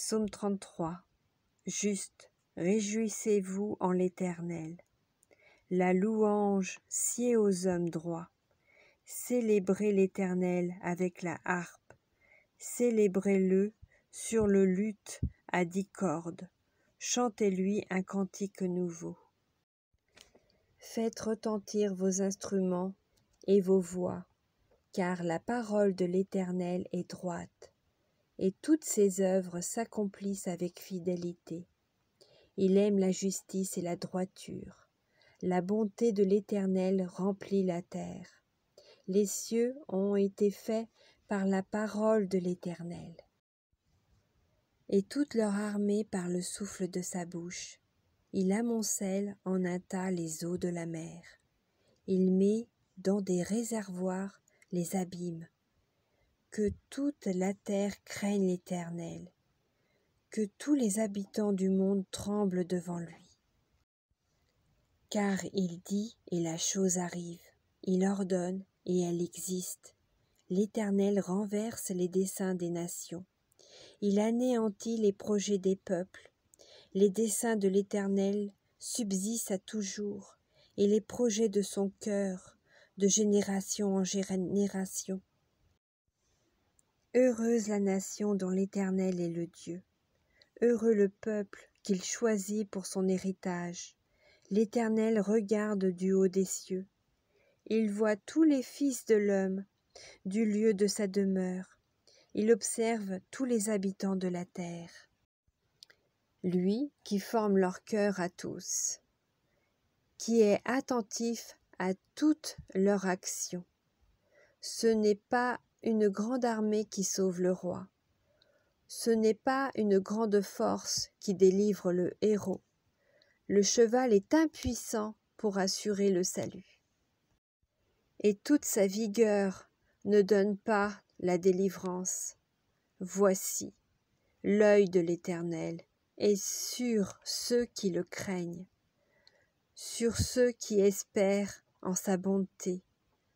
Psaume 33. Juste, réjouissez-vous en l'Éternel. La louange sied aux hommes droits. Célébrez l'Éternel avec la harpe. Célébrez-le sur le luth à 10 cordes. Chantez-lui un cantique nouveau. Faites retentir vos instruments et vos voix, car la parole de l'Éternel est droite, et toutes ses œuvres s'accomplissent avec fidélité. Il aime la justice et la droiture. La bonté de l'Éternel remplit la terre. Les cieux ont été faits par la parole de l'Éternel, et toute leur armée par le souffle de sa bouche. Il amoncelle en un tas les eaux de la mer. Il met dans des réservoirs les abîmes. Que toute la terre craigne l'Éternel, que tous les habitants du monde tremblent devant lui. Car il dit et la chose arrive, il ordonne et elle existe. L'Éternel renverse les desseins des nations. Il anéantit les projets des peuples. Les desseins de l'Éternel subsistent à toujours, et les projets de son cœur, de génération en génération. Heureuse la nation dont l'Éternel est le Dieu. Heureux le peuple qu'il choisit pour son héritage. L'Éternel regarde du haut des cieux. Il voit tous les fils de l'homme du lieu de sa demeure. Il observe tous les habitants de la terre. Lui qui forme leur cœur à tous, qui est attentif à toute leur action. Ce n'est pas une grande armée qui sauve le roi. Ce n'est pas une grande force qui délivre le héros. Le cheval est impuissant pour assurer le salut. Et toute sa vigueur ne donne pas la délivrance. Voici, l'œil de l'Éternel est sur ceux qui le craignent, sur ceux qui espèrent en sa bonté,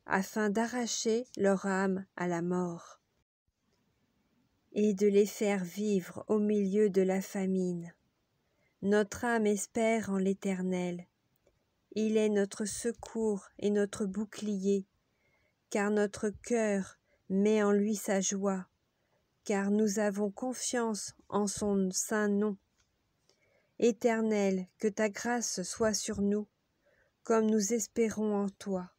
afin d'arracher leur âme à la mort et de les faire vivre au milieu de la famine. Notre âme espère en l'Éternel. Il est notre secours et notre bouclier, car notre cœur met en lui sa joie, car nous avons confiance en son saint nom. Éternel, que ta grâce soit sur nous, comme nous espérons en toi.